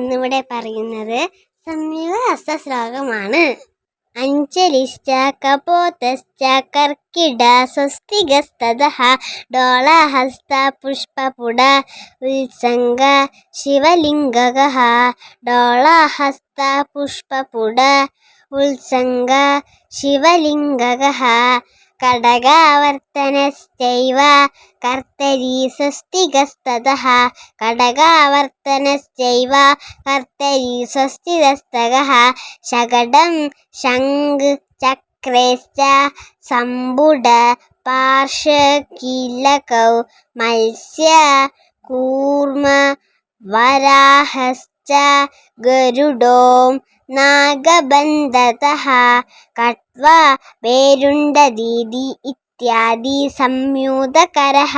ഇന്നിവിടെ പറയുന്നത് സംയുക്ത ശ്ലോകമാണ്. അഞ്ജലിശ്ച കപോതശ്ച കർക്കിട സ്വസ്തികസ്തതഃ ഡോളഹസ്ത പുഷ്പപുട ഉത്സംഗ ശിവലിംഗകഃ ഡോളഹസ്ത പുഷ്പപുട ഉത്സംഗ ശിവലിംഗകഃ കടകാവർത്തനശ്ചൈവ കർത്തരി സ്വസ്തികസ്തതഃ കടകാവർത്തനശ്ചൈവ കർത്തരി സ്വസ്തികസ്തതഃ ശകടം ശംഖ് ചക്രശ്ച സമ്പുട പാർശ്വകീലകൗ മത്സ്യ കൂർമ്മ വരാഹശ്ച ഗരുഡോ നാഗബന്ധതഃ കട്വ പേരുണ്ടദീതി ഇത്യാദി സംയുതകരഃ.